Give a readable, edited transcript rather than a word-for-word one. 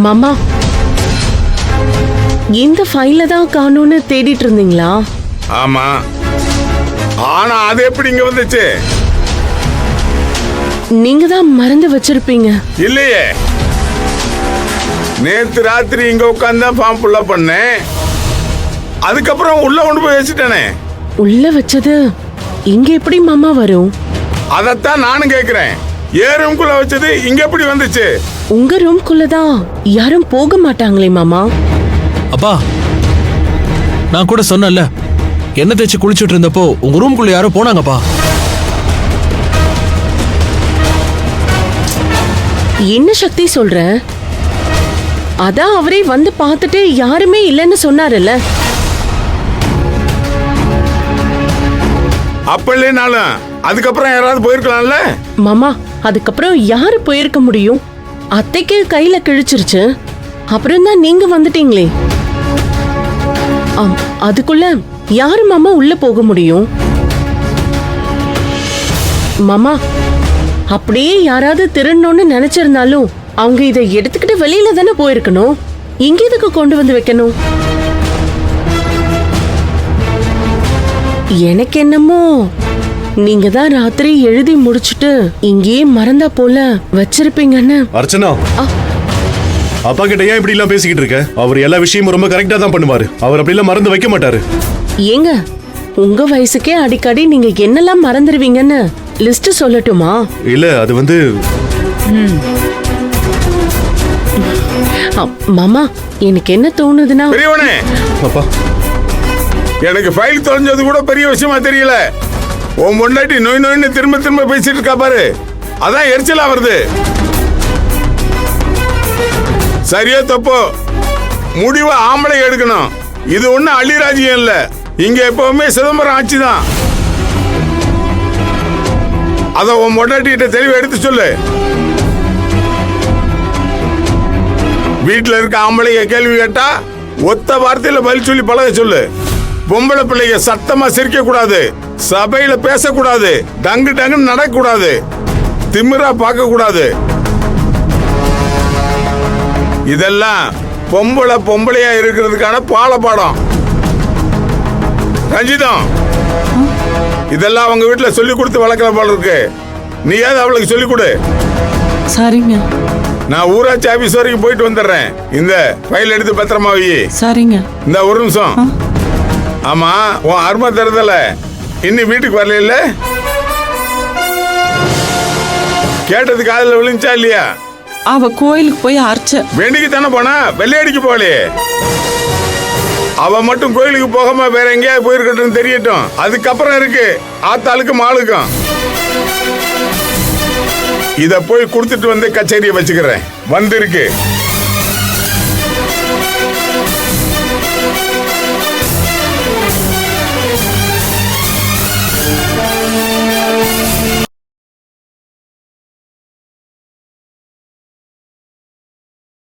மாமா, இந்த ஃபைல தான் காணோம்னு தேடிட்டு இருந்தீங்களா? ஆமா. ஆனா அது எப்படி இங்க வந்துச்சு? நீங்க தான் மறந்து வச்சிருப்பீங்க. இல்லையே, நேத்து ராத்திரி இங்க உட்காந்து ஃபார்ம் ஃபுல்லா பண்ணேன். அதுக்கப்புறம் உள்ள கொண்டு போய் வச்சுட்டேனே. உள்ள வச்சது இங்க எப்படி மாமா வரும்? அதத்தான் நானும் கேக்குறேன். ஏன் ரூம்குள்ள வச்சது இங்க எப்படி வந்துச்சு? உங்க ரூம்குள்ளதான் யாரும் போக மாட்டாங்களே மாமா. அப்பா, நான் கூட சொன்னேன்ல, எண்ணெய் தேய்ச்சி குளிச்சுட்டு இருந்தப்போ உங்க ரூம்குள்ள யாரோ போனாங்கப்பா. என்ன சக்தி சொல்ற? அதான் அவரே வந்து பார்த்துட்டு யாருமே இல்லைன்னு சொன்னாருல்ல. அப்ப இல்லைனாலும் அதுக்கப்புறம் யாராவது போயிருக்கலாம்ல. மாமா, அதுக்கப்புறம் யாரு போயிருக்க முடியும்? அத்தைக்கு கையில கிழிச்சிருச்சு, அப்புறம் தான் நீங்க வந்துட்டீங்களே. அதுக்குள்ள யாரு மாமா உள்ள போக முடியும்? மாமா, அப்படியே யாராவது திருடணும்னு நினைச்சிருந்தாலும் அவங்க இதை எடுத்துக்கிட்டு வெளியில தானே போயிருக்கணும். இங்க எதுக்கு கொண்டு வந்து வைக்கணும்? எனக்கு என்னமோ நீங்க தான் ராத்திரி எழுதி முடிச்சிட்டு இங்கேயே மறந்தா போல வச்சிருப்பீங்கன்னு. அர்ச்சனா, அப்பா கிட்ட ஏன் இப்படி எல்லாம் பேசிக்கிட்டு இருக்க? அவர் எல்லா விஷயமும் ரொம்ப கரெக்டா தான் பண்ணுவாரு. அவர் அப்படி எல்லாம் மறந்து வைக்க மாட்டாரு. ஏங்க, உங்க வயசுக்கே அடிக்கடி நீங்க என்னெல்லாம் மறந்துடுவீங்கன்னு லிஸ்ட் சொல்லட்டுமா? இல்ல, அது வந்து மாமா, எனக்கு என்ன தோணுதுன்னா, பெரியவனே, அப்பா, எனக்கு ஃபைல் தொலைஞ்சது கூட பெரிய விஷயமா தெரியல. உன் முன்னாடி நோய் நோய்னு திரும்ப திரும்ப பேசிட்டு இருக்கா பாரு, அதான் எரிச்சலா வருது. சரியா தப்போ முடிவை ஆம்பளை எடுக்கணும். இது ஒண்ணு அள்ளிராஜ்யம் இல்ல, இங்க எப்பவுமே சிதம்பரம் ஆட்சி தான். அத உன் முன்னாடிட்ட தெளிவா எடுத்து சொல்லு. வீட்டுல இருக்க ஆம்பளைய கேள்வி கேட்டா ஒத்த வார்த்தையில பதில் சொல்லி பழக சொல்லு. பொம்பளை பிள்ளைங்க சத்தமா சிரிக்க கூடாது, சபையில பேசக்கூடாது, டங்கு டங்குன்னு நடக்க கூடாது, திமிரா பார்க்க கூடாது. இதெல்லாம் பொம்பளையா இருக்கிறதுக்கான பாடம். ரஞ்சிதம், இதெல்லாம் அவங்க வீட்டுல சொல்லி கொடுத்து வளர்க்கிற போல இருக்கு. நீ ஏதாவது அவளுக்கு சொல்லி கொடு. சரிங்க. நான் ஊராட்சி ஆபீஸ் வரைக்கும் போயிட்டு வந்துடுறேன். இந்த ஃபைல் எடுத்து பத்திரமா வை. சரிங்க. இந்த ஒரு நிமிஷம். ஆமா, உன் அருமை தருதல இன்னும் வீட்டுக்கு வரல இல்ல? கேட்டது காதல விழுந்துச்சா இல்லையா? அவ கோயிலுக்கு போய் அர்ச்ச வேண்டிக்கு தானே போனா, வெள்ளையடிக்கு போலே. அவ மட்டும் கோயிலுக்கு போகாம வேற எங்கேயாவது போயிருக்கட்டும் தெரியட்டும். அதுக்கப்புறம் இருக்கு ஆத்தாளுக்கும் ஆளுக்கும். இத போய் கொடுத்துட்டு வந்து கச்சேரியை வச்சுக்கிறேன். வந்திருக்கு.